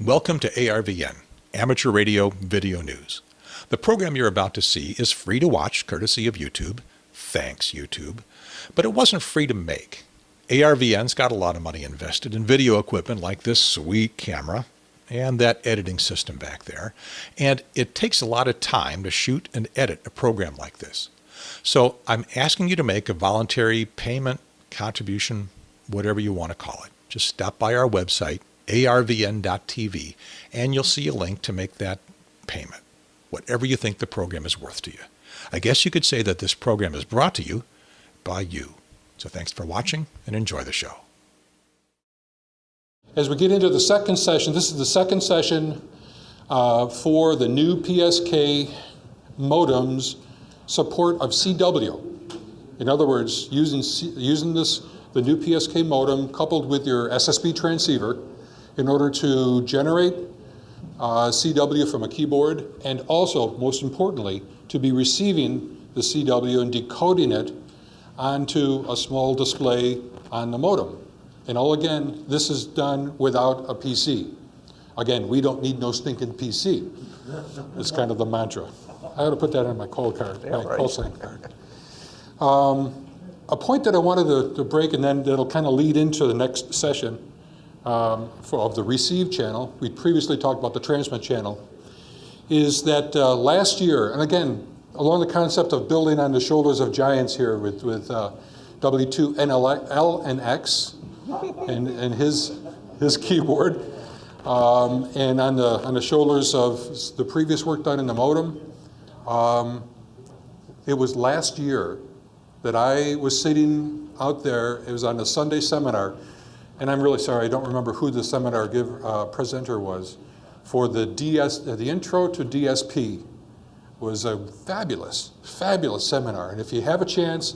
Welcome to ARVN, Amateur Radio Video News. The program you're about to see is free to watch, courtesy of YouTube. Thanks, YouTube. But it wasn't free to make. ARVN's got a lot of money invested in video equipment like this sweet camera and that editing system back there. And it takes a lot of time to shoot and edit a program like this. So I'm asking you to make a voluntary payment, contribution, whatever you want to call it. Just stop by our website, arvn.tv, and you'll see a link to make that payment, whatever you think the program is worth to you. I guess you could say that this program is brought to you by you. So thanks for watching and enjoy the show. As we get into the second session, this is the second session for the NUE PSK modems support of CW. In other words, using the NUE PSK modem coupled with your SSB transceiver in order to generate CW from a keyboard, and also, most importantly, to be receiving the CW and decoding it onto a small display on the modem. And all again, this is done without a PC. Again, we don't need no stinking PC. It's kind of the mantra. I ought to put that on my call card, call sign card. A point that I wanted to break, and then that'll kind of lead into the next session of the receive channel. We previously talked about the transmit channel, is that last year, and again, along the concept of building on the shoulders of giants here with W2NL and X and his keyboard, and on the shoulders of the previous work done in the modem, it was last year that I was sitting out there. It was on a Sunday seminar, and I'm really sorry, I don't remember who the seminar presenter was, for the intro to DSP. Was a fabulous, fabulous seminar. And if you have a chance,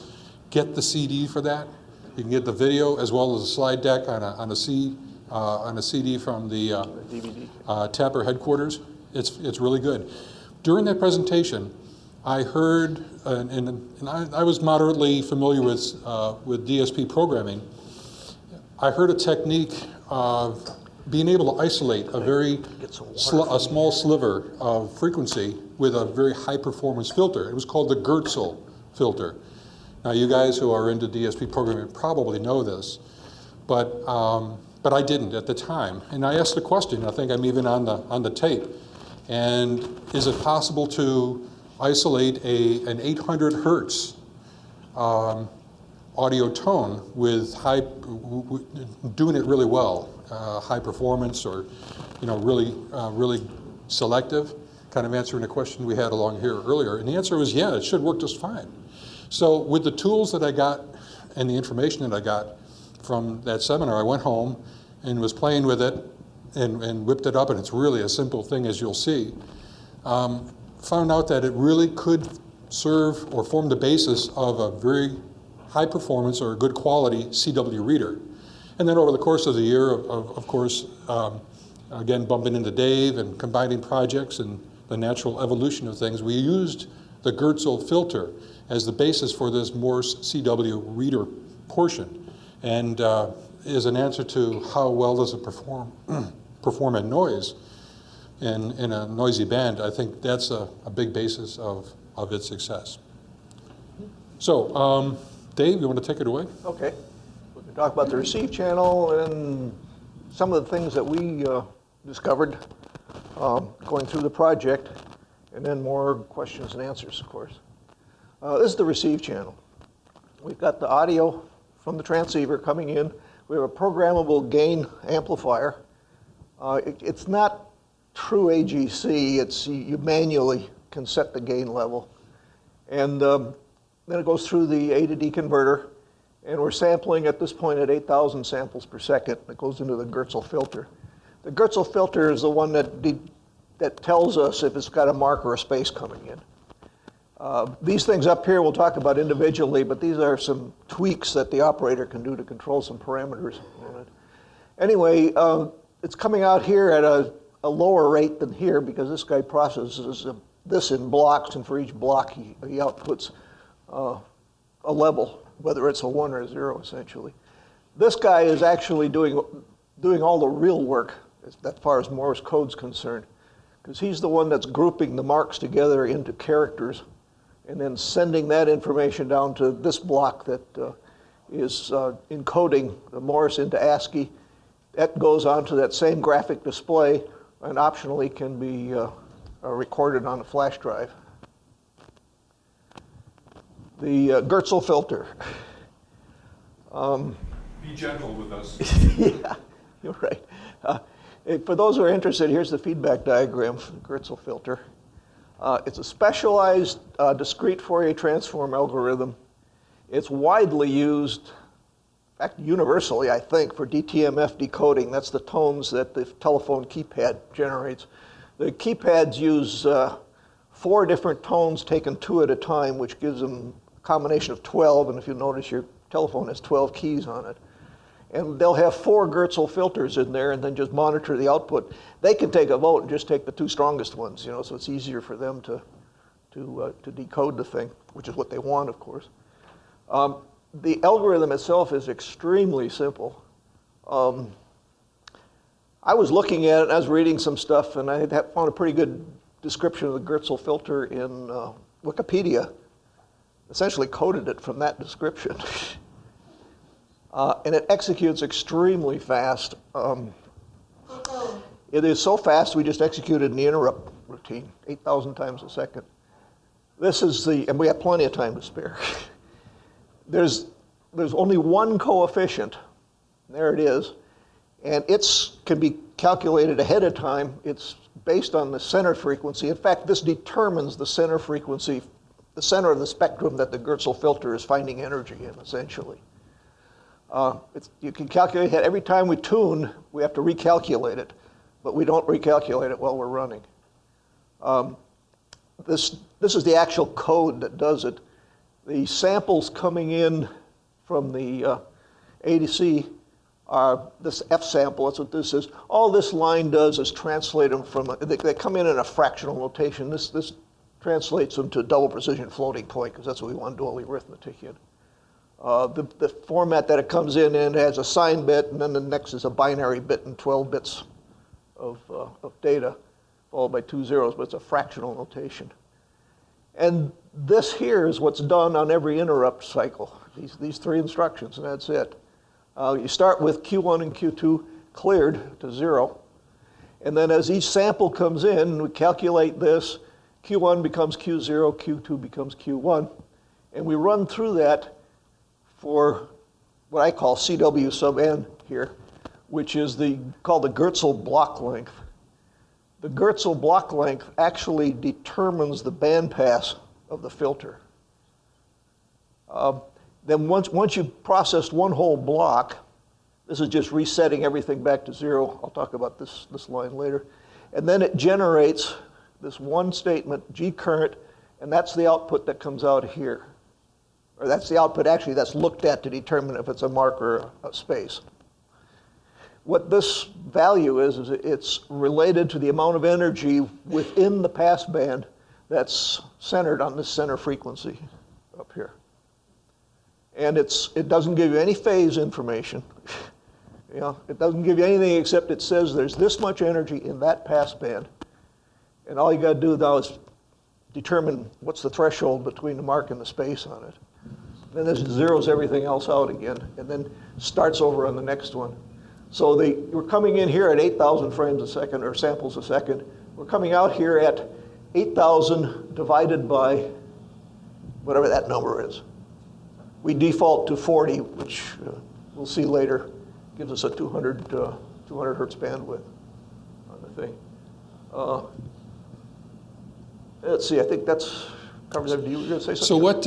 get the CD for that. You can get the video as well as a slide deck on a CD from the TAPR headquarters. It's really good. During that presentation, I heard, and I was moderately familiar with DSP programming. I heard a technique of being able to isolate a small sliver of frequency with a very high performance filter. It was called the Gertzel filter. Now you guys who are into DSP programming probably know this, but I didn't at the time. And I asked the question, I think I'm even on the tape, and is it possible to isolate an 800 hertz audio tone with doing it really well, high performance, or really selective, kind of answering a question we had along here earlier. And the answer was, yeah, it should work just fine. So with the tools that I got and the information that I got from that seminar, I went home and was playing with it and whipped it up, and it's really a simple thing, as you'll see. Found out that it really could serve or form the basis of a very high performance or a good quality CW reader. And then over the course of the year, of course, again, bumping into Dave and combining projects and the natural evolution of things, we used the Gertzel filter as the basis for this Morse CW reader portion. And as an answer to how well does it perform in noise in a noisy band, I think that's a big basis of its success. So, Dave, you want to take it away? Okay. We can talk about the receive channel and some of the things that we discovered going through the project, and then more questions and answers, of course. This is the receive channel. We've got the audio from the transceiver coming in. We have a programmable gain amplifier. It's not true AGC. You manually can set the gain level. And then it goes through the A to D converter, and we're sampling at this point at 8,000 samples per second. It goes into the Gertzel filter. The Gertzel filter is the one that tells us if it's got a mark or a space coming in. These things up here we'll talk about individually, but these are some tweaks that the operator can do to control some parameters on it. Anyway, it's coming out here at a lower rate than here because this guy processes this in blocks, and for each block he outputs a level, whether it's a 1 or a 0, essentially. This guy is actually doing all the real work as far as Morse code's concerned, because he's the one that's grouping the marks together into characters and then sending that information down to this block that is encoding the Morse into ASCII. That goes onto that same graphic display and optionally can be recorded on a flash drive. The Goertzel filter. Be gentle with us. Yeah, you're right. For those who are interested, here's the feedback diagram for the Goertzel filter. It's a specialized discrete Fourier transform algorithm. It's widely used, in fact, universally, I think, for DTMF decoding. That's the tones that the telephone keypad generates. The keypads use 4 different tones taken 2 at a time, which gives them a combination of 12. And if you notice, your telephone has 12 keys on it. And they'll have 4 Goertzel filters in there and then just monitor the output. They can take a vote and just take the 2 strongest ones, you know, so it's easier for them to decode the thing, which is what they want, of course. The algorithm itself is extremely simple. I was looking at it, and I was reading some stuff, and I found a pretty good description of the Goertzel filter in Wikipedia. Essentially coded it from that description. And it executes extremely fast. It is so fast we just executed the interrupt routine 8,000 times a second. This is and we have plenty of time to spare. There's only one coefficient. There it is. And it can be calculated ahead of time. It's based on the center frequency. In fact, this determines the center frequency, the center of the spectrum that the Goertzel filter is finding energy in, essentially. You can calculate it. Every time we tune, we have to recalculate it, but we don't recalculate it while we're running. This is the actual code that does it. The samples coming in from the ADC are this F sample. That's what this is. All this line does is translate them from, they come in a fractional notation. This translates them to double precision floating point, because that's what we want to do all the arithmetic in. The format that it comes in has a sign bit, and then the next is a binary bit and 12 bits of data, followed by 2 zeros, but it's a fractional notation. And this here is what's done on every interrupt cycle, these 3 instructions, and that's it. You start with Q1 and Q2 cleared to 0, and then as each sample comes in, we calculate this. Q1 becomes Q0, Q2 becomes Q1, and we run through that for what I call CW sub n here, which is called the Goertzel block length. The Goertzel block length actually determines the bandpass of the filter. Then once you've processed one whole block, this is just resetting everything back to 0. I'll talk about this line later. And then it generates this one statement, G current, and that's the output that comes out here. Or that's the output actually that's looked at to determine if it's a mark or a space. What this value is it's related to the amount of energy within the passband that's centered on this center frequency up here. And it doesn't give you any phase information. You know, it doesn't give you anything except it says there's this much energy in that passband. And all you got to do now is determine what's the threshold between the mark and the space on it. Then this zeroes everything else out again, and then starts over on the next one. So we're coming in here at 8,000 frames a second, or samples a second. We're coming out here at 8,000 divided by whatever that number is. We default to 40, which we'll see later, gives us a 200 hertz bandwidth on the thing. Let's see, I think that's covers everything. You were going to say something? So what,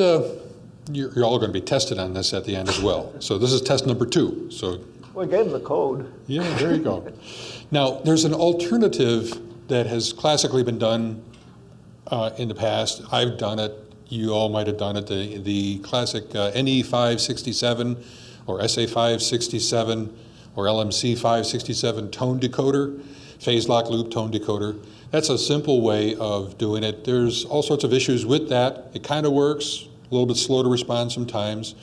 you're all going to be tested on this at the end as well. So this is test number 2. So. Well, I gave them the code. Yeah, there you go. Now, there's an alternative that has classically been done in the past. I've done it. You all might have done it. The classic NE 567 or SA 567 or LMC 567 tone decoder, phase lock loop tone decoder. That's a simple way of doing it. There's all sorts of issues with that. It kind of works, a little bit slow to respond sometimes.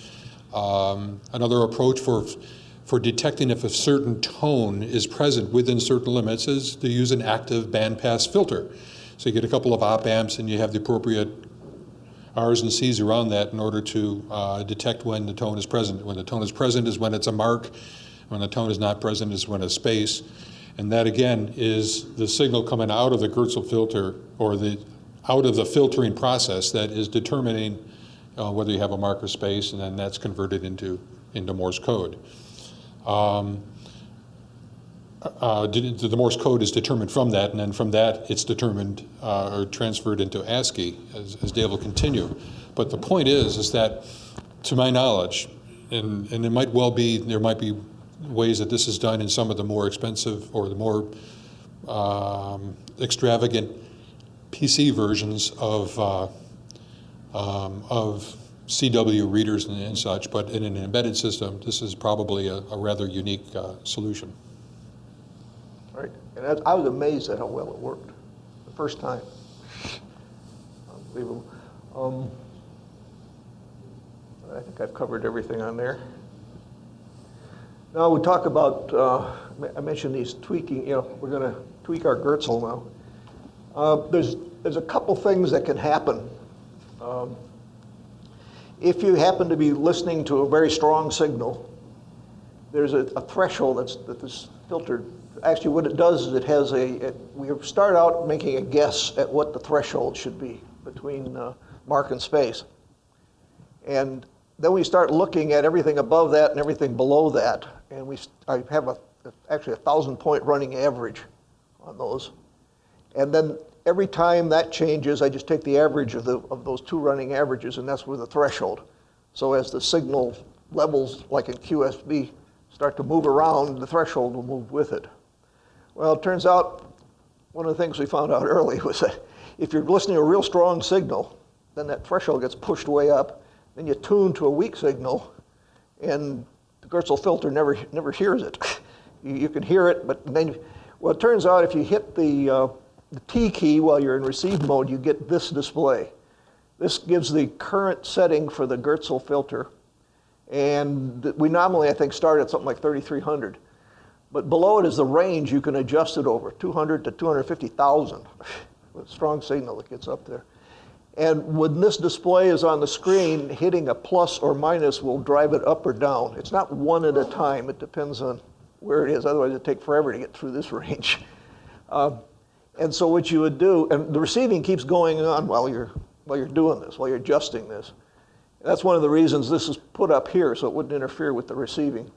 Another approach for for detecting if a certain tone is present within certain limits is to use an active bandpass filter. So you get a couple of op amps and you have the appropriate R's and C's around that in order to detect when the tone is present. When the tone is present is when it's a mark. When the tone is not present is when it's space. And that again is the signal coming out of the Gertzel filter or out of the filtering process that is determining whether you have a mark or space, and then that's converted into Morse code. The Morse code is determined from that, and then from that it's determined or transferred into ASCII, as Dave will continue. But the point is that, to my knowledge, and it might well be, there might be ways that this is done in some of the more expensive or the more extravagant PC versions of CW readers and such, but in an embedded system, this is probably a rather unique solution. Right, and I was amazed at how well it worked the first time. Unbelievable. I think I've covered everything on there. Now we talk about, I mentioned these tweaking, we're going to tweak our Gertzel now. There's a couple things that can happen. If you happen to be listening to a very strong signal, there's a threshold that this filter, actually what it does is it has we start out making a guess at what the threshold should be between mark and space. And then we start looking at everything above that and everything below that. And I have actually 1,000-point running average on those. And then every time that changes, I just take the average of those two running averages, and that's where the threshold. So as the signal levels, like in QSB, start to move around, the threshold will move with it. Well, it turns out one of the things we found out early was that if you're listening to a real strong signal, then that threshold gets pushed way up. Then you tune to a weak signal, and the Gertzel filter never hears it. You can hear it, but then, well, it turns out if you hit the T key while you're in receive mode, you get this display. This gives the current setting for the Gertzel filter, and we normally, I think, start at something like 3,300. But below it is the range you can adjust it over, 200 to 250,000, with a strong signal that gets up there. And when this display is on the screen, hitting a plus or minus will drive it up or down. It's not one at a time. It depends on where it is. Otherwise, it'd take forever to get through this range. And so what you would do, and the receiving keeps going on while you're doing this, while you're adjusting this. That's one of the reasons this is put up here, so it wouldn't interfere with the receiving.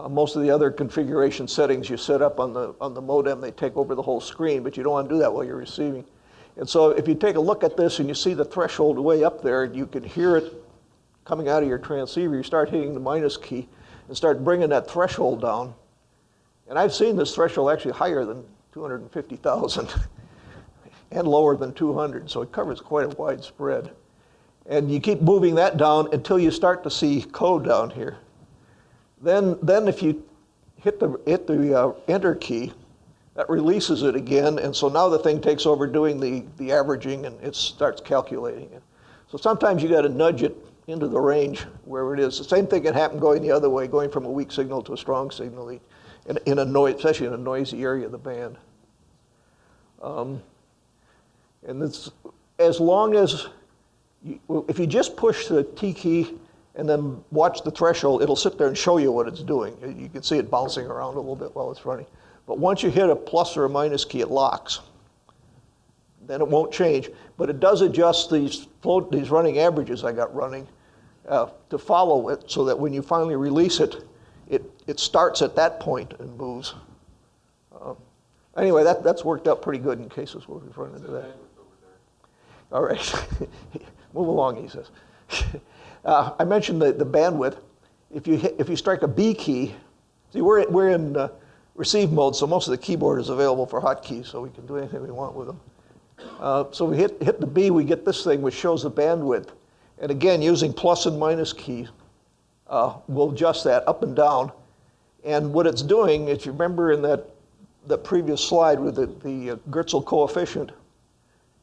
Most of the other configuration settings you set up on the modem, they take over the whole screen, but you don't want to do that while you're receiving. And so if you take a look at this and you see the threshold way up there, you can hear it coming out of your transceiver. You start hitting the minus key and start bringing that threshold down. And I've seen this threshold actually higher than 250,000 and lower than 200, so it covers quite a wide spread. And you keep moving that down until you start to see code down here. Then if you hit the enter key, that releases it again, and so now the thing takes over doing the averaging, and it starts calculating it. So sometimes you got to nudge it into the range where it is. The same thing can happen going the other way, going from a weak signal to a strong signal, especially in a noisy area of the band. And it's, as long as, if you just push the T key and then watch the threshold, it'll sit there and show you what it's doing. You can see it bouncing around a little bit while it's running. But once you hit a plus or a minus key, it locks. Then it won't change. But it does adjust these running averages I got running to follow it, so that when you finally release it, it starts at that point and moves. Anyway, that's worked out pretty good in cases where we've run into that. All right. Move along, he says. I mentioned the bandwidth. If you strike a B key, see, we're in receive mode, so most of the keyboard is available for hotkeys, so we can do anything we want with them. So we hit the B, we get this thing which shows the bandwidth. And again, using plus and minus keys, we'll adjust that up and down. And what it's doing, if you remember in that previous slide with the Gertzel coefficient,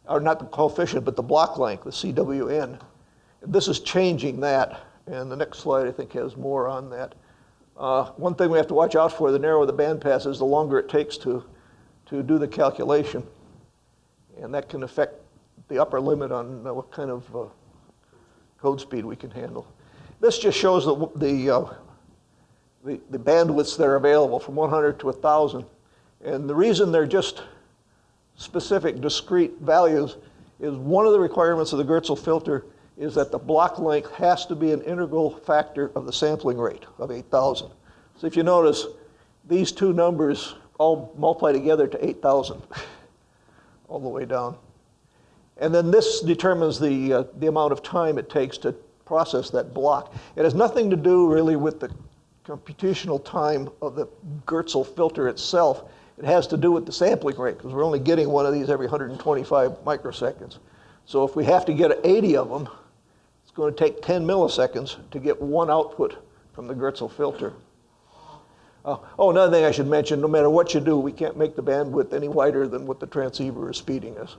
or not the coefficient, but the block length, the CWN, this is changing that. And the next slide, I think, has more on that. One thing we have to watch out for, the narrower the bandpass is, the longer it takes to do the calculation. And that can affect the upper limit on what kind of code speed we can handle. This just shows the bandwidths that are available from 100 to 1,000. And the reason they're just specific, discrete values is one of the requirements of the Gertzel filter is that the block length has to be an integral factor of the sampling rate of 8,000. So if you notice, these two numbers all multiply together to 8,000 all the way down. And then this determines the amount of time it takes to process that block. It has nothing to do really with the computational time of the Gertzel filter itself. It has to do with the sampling rate, because we're only getting one of these every 125 microseconds. So if we have to get 80 of them, it's going to take 10 milliseconds to get one output from the Gertzel filter. Another thing I should mention, no matter what you do, we can't make the bandwidth any wider than what the transceiver is feeding us.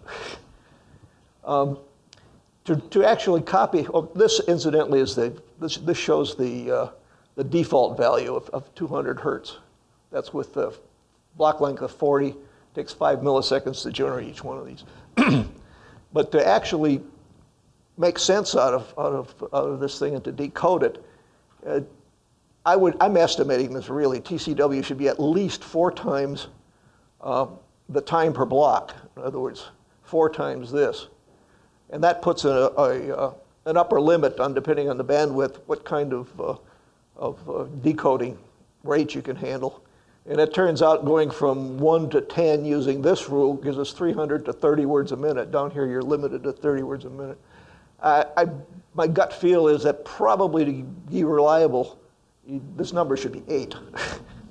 To actually copy, this incidentally is this shows the default value of 200 hertz. That's with the block length of 40. It takes 5 milliseconds to generate each one of these. But to actually make sense out of this thing and to decode it, I'm estimating this really, TCW should be at least 4 times the time per block. In other words, 4 times this. And that puts an upper limit on, depending on the bandwidth, what kind of decoding rate you can handle. And it turns out going from 1 to 10 using this rule gives us 300 to 30 words a minute. Down here, you're limited to 30 words a minute. My gut feel is that probably to be reliable, this number should be 8.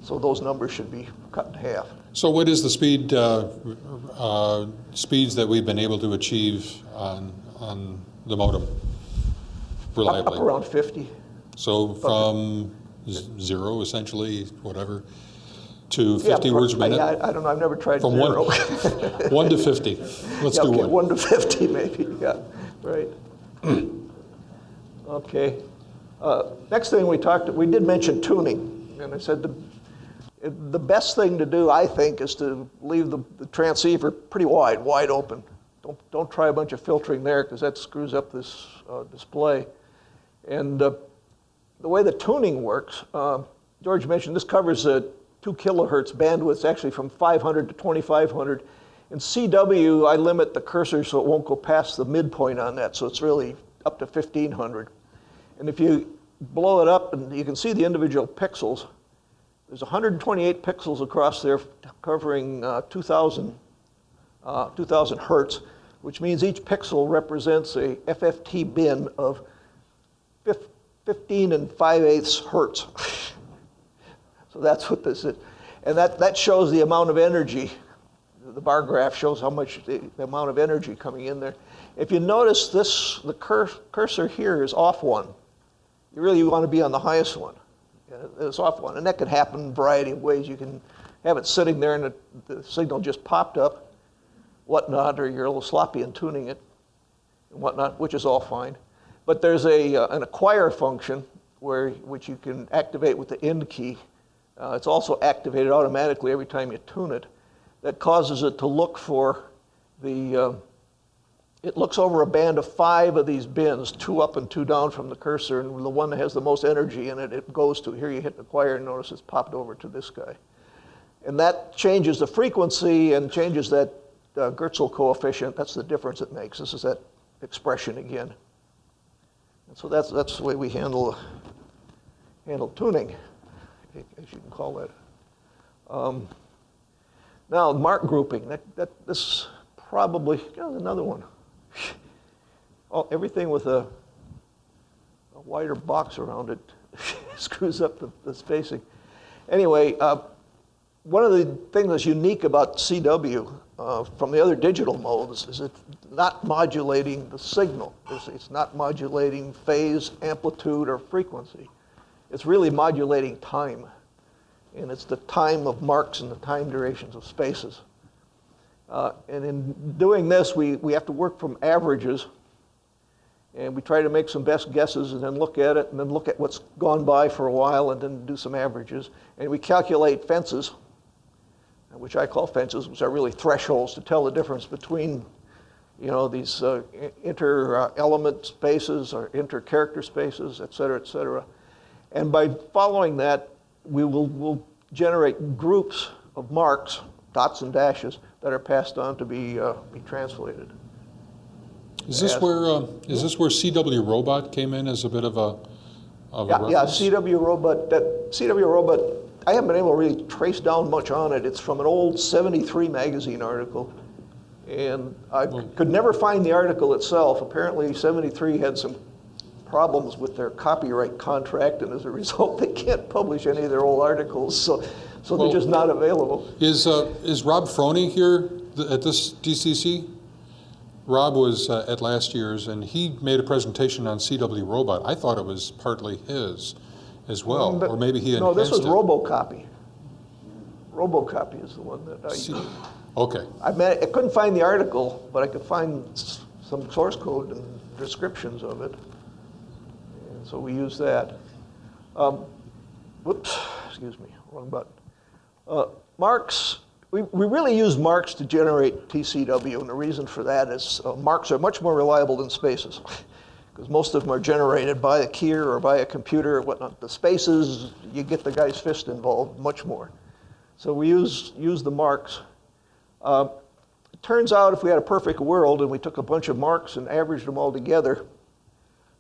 So those numbers should be cut in half. So what is the speeds that we've been able to achieve on the modem reliably? Up around 50. So from 0, essentially, whatever, to 50 words a minute? I don't know, I've never tried from 0. 1 to 50. Let's do 1. 1 to 50 maybe, yeah, right. Okay. Next thing we did mention tuning. And I said the best thing to do, I think, is to leave the transceiver pretty wide open. Don't try a bunch of filtering there, because that screws up this display. And the way the tuning works, George mentioned this covers 2 kilohertz bandwidths, actually from 500 to 2500. In CW, I limit the cursor so it won't go past the midpoint on that, so it's really up to 1500. And if you blow it up, and you can see the individual pixels, there's 128 pixels across there covering 2000 hertz, which means each pixel represents a FFT bin of 15 5/8 hertz. So that's what this is. And that shows the amount of energy. The bar graph shows how much the amount of energy coming in there. If you notice this, the cursor here is off 1. You really want to be on the highest one. It's off 1. And that could happen in a variety of ways. You can have it sitting there and the signal just popped up, whatnot, or you're a little sloppy in tuning it and whatnot, which is all fine. But there's an acquire function which you can activate with the end key. It's also activated automatically every time you tune it. That causes it to look for it looks over a band of 5 of these bins, 2 up and 2 down from the cursor, and the one that has the most energy in it, it goes to. Here you hit acquire and notice it's popped over to this guy. And that changes the frequency and changes that Gertzel coefficient. That's the difference it makes. This is that expression again. And so that's the way we handle tuning, as you can call that. Now, mark grouping. This probably, another one. Everything with a wider box around it screws up the spacing. Anyway, one of the things that's unique about CW from the other digital modes is it's not modulating the signal. It's not modulating phase, amplitude, or frequency. It's really modulating time. And it's the time of marks and the time durations of spaces. And in doing this, we have to work from averages. And we try to make some best guesses and then look at it and then look at what's gone by for a while and then do some averages. And we calculate fences, which I call fences, which are really thresholds to tell the difference between, you know, these inter-element spaces or inter-character spaces, et cetera, et cetera. And by following that, we'll generate groups of marks, dots and dashes, that are passed on to be translated. Is this where CW Robot came in as a bit of a reference? Yeah, CW Robot. That CW Robot, I haven't been able to really trace down much on it. It's from an old '73 magazine article, and I could never find the article itself. Apparently, '73 had some problems with their copyright contract, and as a result, they can't publish any of their old articles. So they're just not available. Is Rob Froney here at this DCC? Rob was at last year's, and he made a presentation on CW Robot. I thought it was partly his as well, or maybe he enhanced it. No, this was RoboCopy. RoboCopy is the one that I used. Okay. I couldn't find the article, but I could find some source code and descriptions of it. And so we use that. Whoops, excuse me, wrong button. Marks. We really use marks to generate TCW, and the reason for that is marks are much more reliable than spaces, because most of them are generated by a keyer or by a computer or whatnot. The spaces, you get the guy's fist involved much more. So we use the marks. It turns out if we had a perfect world and we took a bunch of marks and averaged them all together,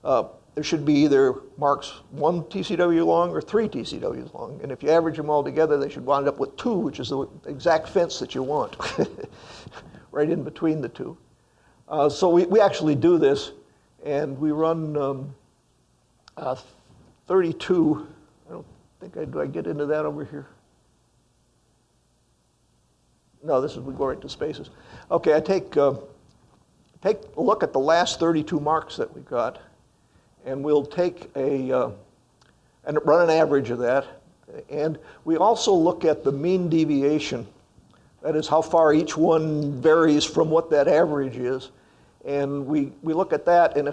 there should be either marks 1 TCW long or 3 TCWs long. And if you average them all together, they should wind up with 2, which is the exact fence that you want, right in between the two. So we actually do this, and we run 32. I don't think do I get into that over here? No, we go right to spaces. Okay, I take a look at the last 32 marks that we got, and we'll take and run an average of that. And we also look at the mean deviation. That is how far each one varies from what that average is. And we look at that, and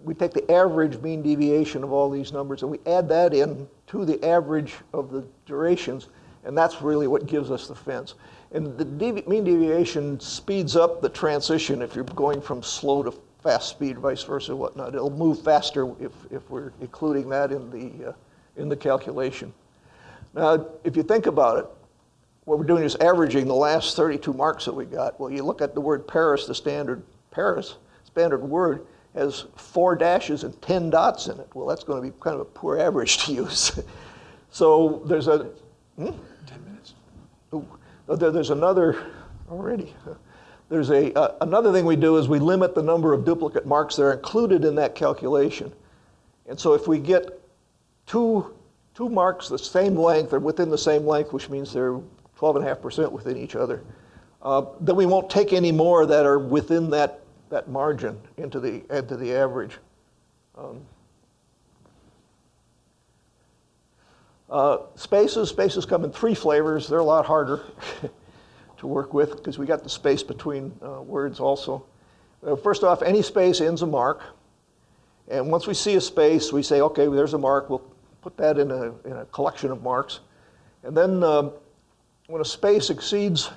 we take the average mean deviation of all these numbers, and we add that in to the average of the durations, and that's really what gives us the fence. And the mean deviation speeds up the transition if you're going from slow to fast speed, vice versa, whatnot. It'll move faster if we're including that in the calculation. Now, if you think about it, what we're doing is averaging the last 32 marks that we got. Well, you look at the word Paris, the standard word, has 4 dashes and 10 dots in it. Well, that's going to be kind of a poor average to use. So there's a 10 minutes. Ooh, there's another already. There's another thing we do is we limit the number of duplicate marks that are included in that calculation. And so if we get two marks the same length or within the same length, which means they're 12.5% within each other, then we won't take any more that are within that margin into the average. Spaces come in 3 flavors. They're a lot harder to work with because we got the space between words also. First off, any space ends a mark. And once we see a space, we say, okay, there's a mark. We'll put that in a collection of marks. And then when a space exceeds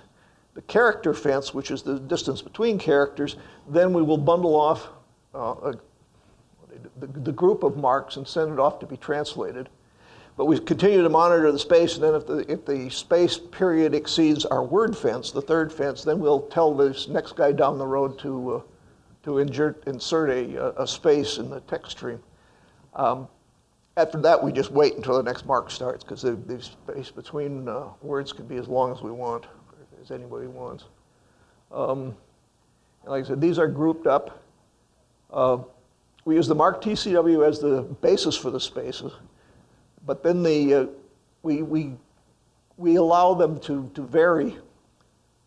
the character fence, which is the distance between characters, then we will bundle off the group of marks and send it off to be translated. But we continue to monitor the space, and then if the space period exceeds our word fence, the third fence, then we'll tell this next guy down the road to insert a space in the text stream. After that, we just wait until the next mark starts, because the space between words can be as long as we want, as anybody wants. And like I said, these are grouped up. We use the mark TCW as the basis for the spaces. But then we allow them to vary.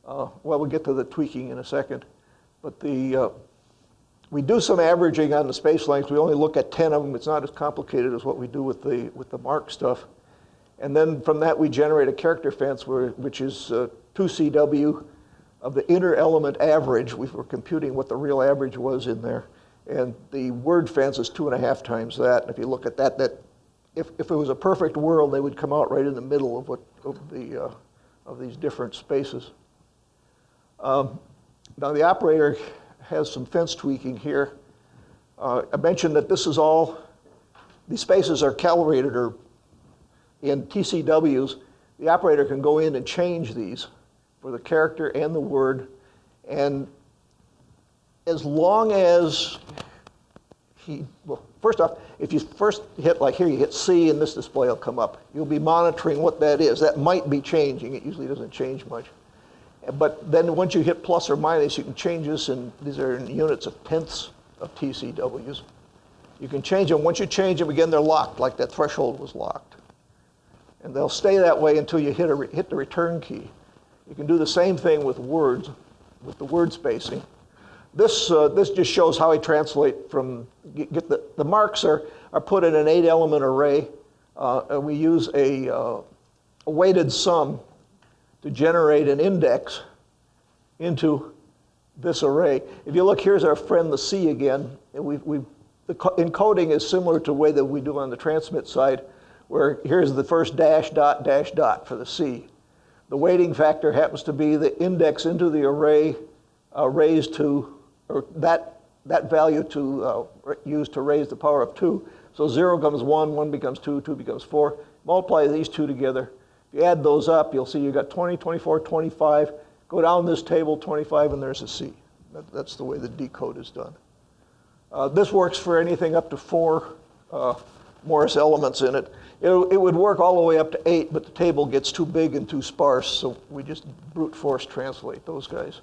Well, we'll get to the tweaking in a second. But we do some averaging on the space lengths. We only look at 10 of them. It's not as complicated as what we do with the mark stuff. And then from that, we generate a character fence, which is 2 CW of the inner element average. We were computing what the real average was in there. And the word fence is 2.5 times that. And if you look at that, if it was a perfect world, they would come out right in the middle of these different spaces. Now the operator has some fence tweaking here. I mentioned that this is all, these spaces are calibrated or in TCWs. The operator can go in and change these for the character and the word. And as long as well, first off, if you first hit, like here, you hit C and this display will come up. You'll be monitoring what that is. That might be changing. It usually doesn't change much. But then once you hit plus or minus, you can change this, and these are in units of tenths of TCWs. You can change them. Once you change them, again, they're locked, like that threshold was locked. And they'll stay that way until you hit the return key. You can do the same thing with words, with the word spacing. This just shows how I translate from, the marks are put in an 8-element array. And we use a weighted sum to generate an index into this array. If you look, here's our friend the C again. And the encoding is similar to the way that we do on the transmit side, where here's the first dash, dot, dash, dot for the C. The weighting factor happens to be the index into the array raised to, or that value to use to raise the power of 2. So 0 becomes 1, 1 becomes 2, 2 becomes 4. Multiply these two together. If you add those up, you'll see you've got 20, 24, 25. Go down this table, 25, and there's a C. That's the way the decode is done. This works for anything up to 4 Morse elements in it. It would work all the way up to 8, but the table gets too big and too sparse, so we just brute force translate those guys.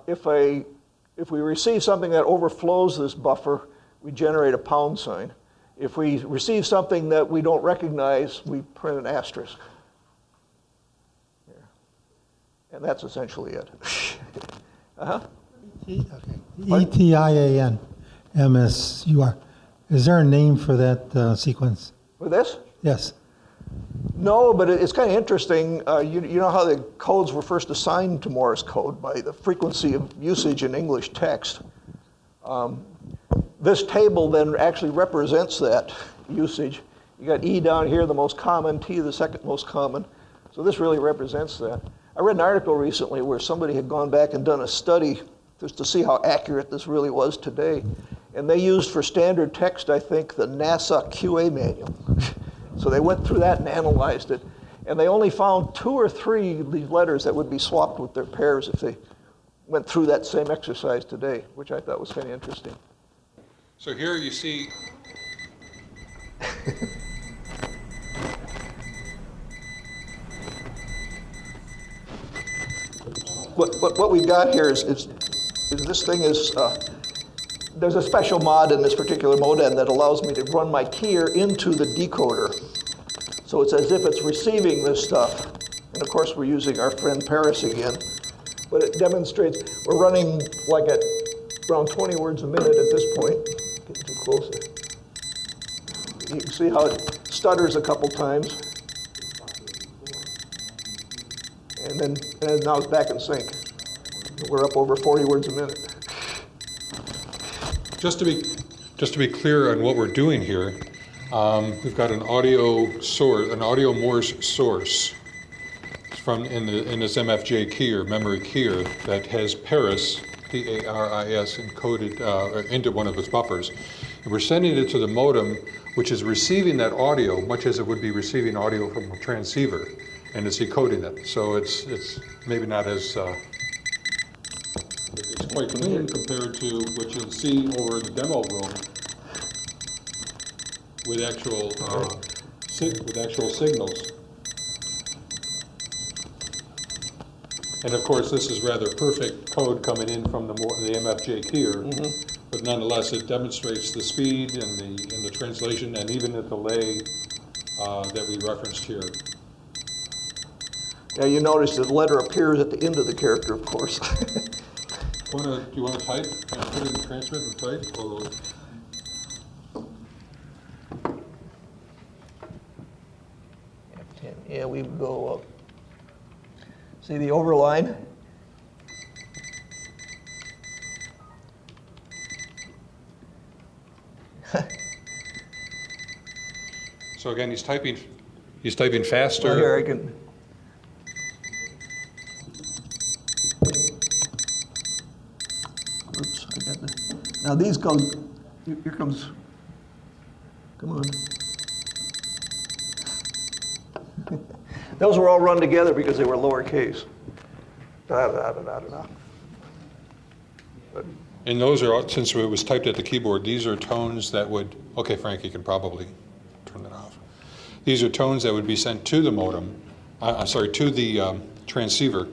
If we receive something that overflows this buffer, we generate a pound sign. If we receive something that we don't recognize, we print an asterisk. Here. And that's essentially it. Uh-huh. Okay. ETIAN-MSUR. Is there a name for that sequence? For this? Yes. No, but it's kind of interesting. You know how the codes were first assigned to Morse code by the frequency of usage in English text. This table then actually represents that usage. You got E down here, the most common, T the second most common. So this really represents that. I read an article recently where somebody had gone back and done a study just to see how accurate this really was today. And they used for standard text, I think, the NASA QA manual. So they went through that and analyzed it. And they only found 2 or 3 of these letters that would be swapped with their pairs if they went through that same exercise today, which I thought was kind of interesting. So here you see what we've got here is this thing is, there's a special mod in this particular modem that allows me to run my keyer into the decoder. So it's as if it's receiving this stuff. And of course, we're using our friend Paris again. But it demonstrates, we're running like at around 20 words a minute at this point. Getting too close. You can see how it stutters a couple times. And now it's back in sync. We're up over 40 words a minute. Just to be clear on what we're doing here, we've got an audio source, an audio Morse source from in this MFJ keyer, memory keyer, that has Paris, P-A-R-I-S, encoded into one of its buffers. And we're sending it to the modem, which is receiving that audio much as it would be receiving audio from a transceiver, and it's decoding it. So it's maybe not as it's quite clean compared to what you'll see over in the demo room with actual signals. And of course, this is rather perfect code coming in from the MFJ keyer, but nonetheless, it demonstrates the speed and the translation and even the delay that we referenced here. Now you notice that the letter appears at the end of the character, of course. Do you want to type? Can I put it in transmit and type? Or... Yeah, we go up. See the overline? So again, he's typing faster. Well, here, I can. Oops, I got the. Now these go. Here comes. Come on. Those were all run together because they were lowercase. Da da da da da. But And those are, since it was typed at the keyboard, these are tones that would, okay, Frank, you can probably turn it off. These are tones that would be sent to the modem, to the transceiver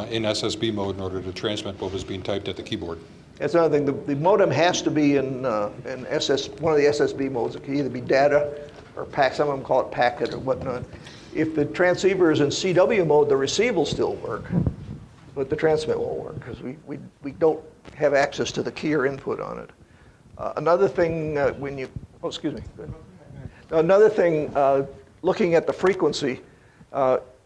in SSB mode in order to transmit what was being typed at the keyboard. that's another thing. The modem has to be in one of the SSB modes. It can either be data or pack. Some of them call it packet or whatnot. If the transceiver is in CW mode, the receive will still work, but the transmit won't work because we don't have access to the key or input on it. Another thing, Another thing, looking at the frequency,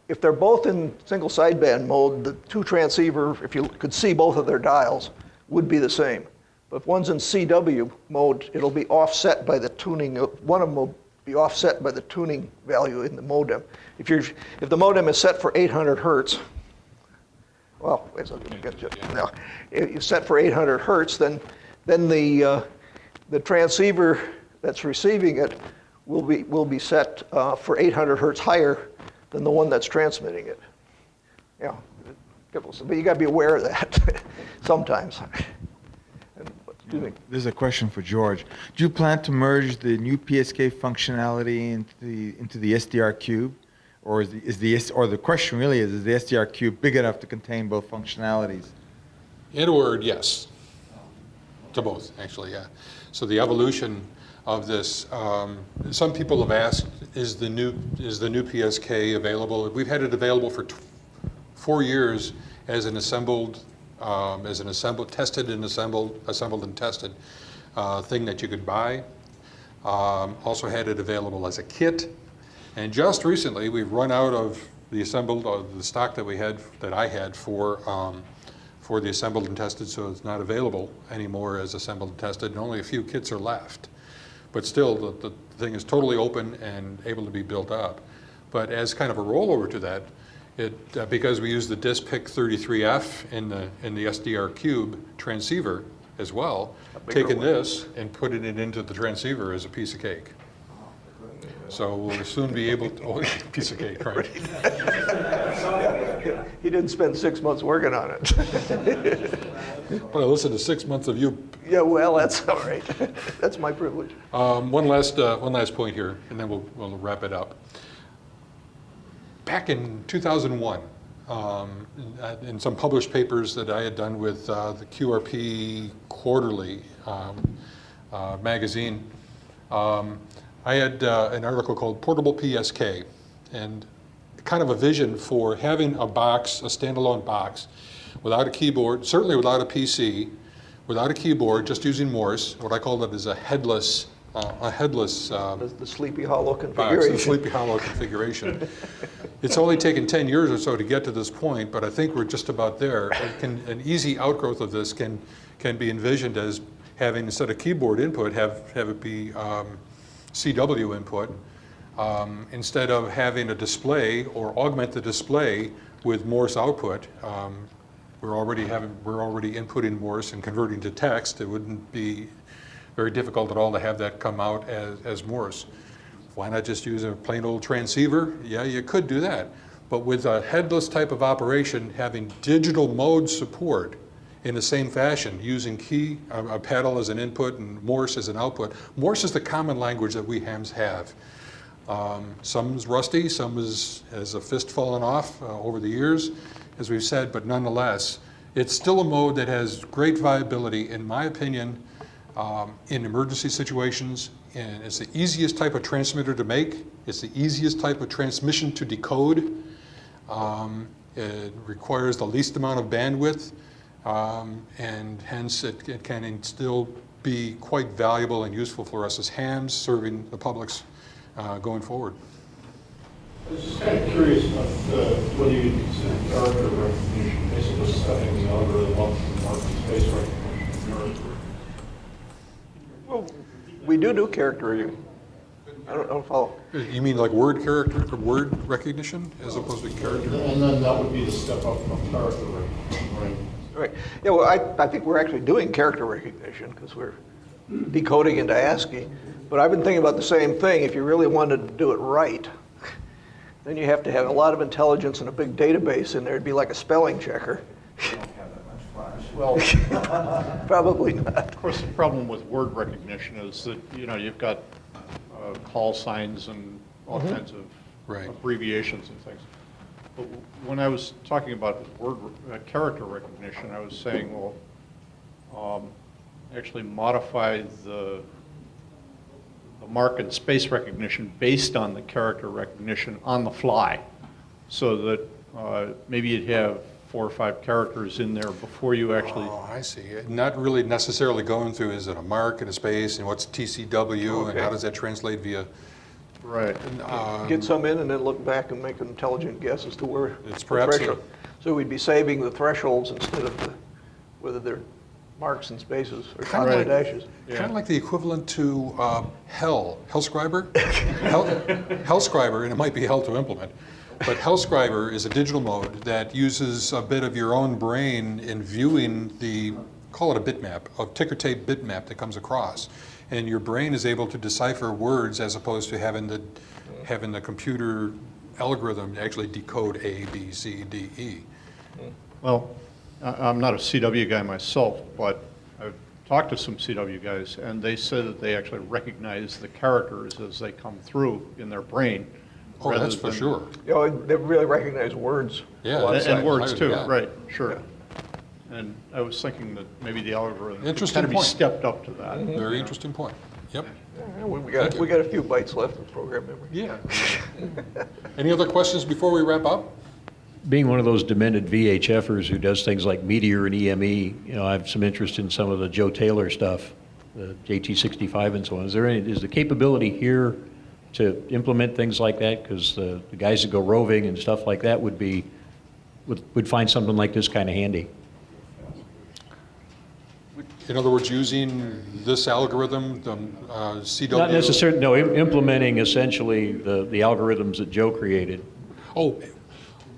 if they're both in single sideband mode, the two transceiver, if you could see both of their dials, would be the same. But if one's in CW mode, it'll be offset by the tuning. One of them will be offset by the tuning value in the modem. If the modem is set for 800 hertz, well, wait a second, now, if you set for 800 hertz, then the transceiver that's receiving it will be set for 800 hertz higher than the one that's transmitting it. Yeah, but you got to be aware of that sometimes. Excuse me. This is a question for George. Do you plan to merge the NUE PSK functionality into the SDR cube, or the question really is the SDR cube big enough to contain both functionalities? In a word, yes. To both, actually, yeah. So the evolution of this, some people have asked, is the NUE PSK available? We've had it available for 4 years as an tested and assembled and tested thing that you could buy. Also had it available as a kit. And just recently, we've run out of the stock that I had for the assembled and tested, so it's not available anymore as assembled and tested, and only a few kits are left. But still, the thing is totally open and able to be built up. But as kind of a rollover to that, because we use the DISPIC 33F in the SDR cube transceiver as well, taking this and putting it into the transceiver is a piece of cake. So we'll soon be able to, piece of cake, right? He didn't spend 6 months working on it. But I listened to 6 months of you. Yeah, well, that's all right. That's my privilege. One last point here, and then we'll wrap it up. Back in 2001, in some published papers that I had done with the QRP Quarterly magazine, I had an article called Portable PSK, and kind of a vision for having a standalone box, without a keyboard, certainly without a PC, without a keyboard, just using Morse. What I call it is a headless The Sleepy Hollow box, configuration. the Sleepy Hollow configuration. It's only taken 10 years or so to get to this point, but I think we're just about there. An easy outgrowth of this can be envisioned as having, instead of keyboard input, have it be CW input, instead of having a display or augment the display with Morse output. We're already inputting Morse and converting to text. It wouldn't be very difficult at all to have that come out as Morse. Why not just use a plain old transceiver? Yeah, you could do that. But with a headless type of operation, having digital mode support in the same fashion, using a paddle as an input and Morse as an output. Morse is the common language that we hams have. Some's rusty, some has a fist fallen off over the years, as we've said, but nonetheless, it's still a mode that has great viability, in my opinion, in emergency situations, and it's the easiest type of transmitter to make. It's the easiest type of transmission to decode. It requires the least amount of bandwidth, and hence it can still be quite valuable and useful for us as hams serving the publics going forward. I was just kind of curious about whether you consider character recognition, basically studying the algorithm up to market space recognition. Well, we do character I don't follow. You mean like word character, or word recognition as opposed to character? And then that would be the step up from character recognition, right? Right. Yeah, well, I think we're actually doing character recognition because we're decoding into ASCII. But I've been thinking about the same thing. If you really wanted to do it right, then you have to have a lot of intelligence and a big database in there. It'd be like a spelling checker. Well, Probably not. of course, the problem with word recognition is that, you know, you've got call signs and all kinds of Right. abbreviations and things. But when I was talking about word character recognition, I was saying, well, actually modify the mark and space recognition based on the character recognition on the fly, so that maybe you'd have 4 or 5 characters in there before you actually. Oh, I see. Not really necessarily going through, is it a mark and a space, and what's TCW, and how does that translate via? Right. Get some in and then look back and make an intelligent guess as to where. It's the perhaps threshold. So we'd be saving the thresholds instead of whether they're marks and spaces or Kind dots of and dashes. Kind of like the equivalent to Hellscriber. Hellscriber, and it might be hell to implement, but Hellscriber is a digital mode that uses a bit of your own brain in viewing call it a bitmap, a ticker tape bitmap that comes across. And your brain is able to decipher words as opposed to having the computer algorithm actually decode A, B, C, D, E. Well, I'm not a CW guy myself, but I've talked to some CW guys, and they said that they actually recognize the characters as they come through in their brain. Oh, rather that's for than- sure. You know, they really recognize words. Yeah, a lot of that's- And times. words too, Yeah. right, sure. Yeah. And I was thinking that maybe the algorithm could Interesting kind of be point. stepped up to that. Very interesting point. Yep. Yeah, we got a few bytes left of program memory. Yeah. Any other questions before we wrap up? Being one of those demented VHFers who does things like Meteor and EME, you know, I have some interest in some of the Joe Taylor stuff, the JT65 and so on. Is the capability here to implement things like that? Because the guys that go roving and stuff like that would find something like this kind of handy. In other words, using this algorithm, the CW? Not necessarily, no, implementing essentially the algorithms that Joe created, Oh,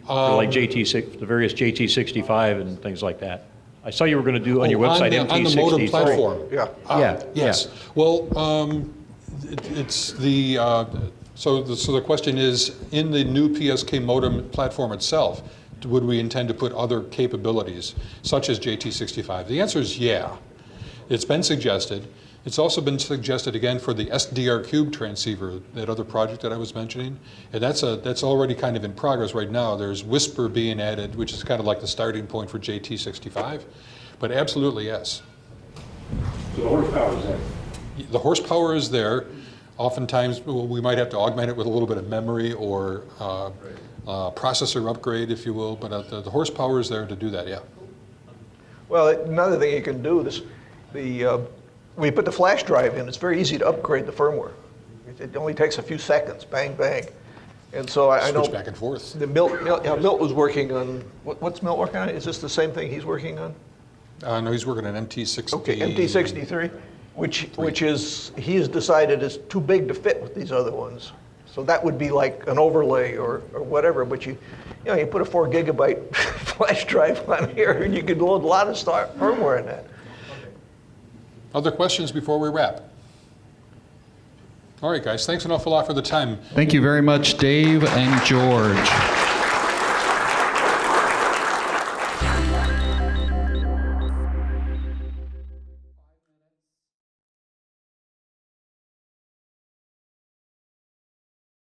for like the various JT65 and things like that. I saw you were going to do on your website MT63. On the modem platform? Yeah. Yeah, Yes. Well, it's the, so the question is, in the new PSK modem platform itself, would we intend to put other capabilities, such as JT65? The answer is yeah. It's been suggested. It's also been suggested again for the SDR cube transceiver, that other project that I was mentioning, and that's already kind of in progress right now. There's Whisper being added, which is kind of like the starting point for JT65, but absolutely yes. So the horsepower is there. The horsepower is there. Oftentimes we might have to augment it with a little bit of memory or processor upgrade, if you will, but the horsepower is there to do that, yeah. Well, another thing you can do is when you put the flash drive in, it's very easy to upgrade the firmware. It only takes a few seconds, bang, bang. And so I know Switch back and forth. Milt was working on, what's Milt working on? Is this the same thing he's working on? No, he's working on MT60. Okay, MT63, which is, he has decided is too big to fit with these other ones. So that would be like an overlay or whatever, but you put a 4 gigabyte flash drive on here and you could load a lot of firmware in that. Other questions before we wrap? All right, guys, thanks an awful lot for the time. Thank you very much, Dave and George.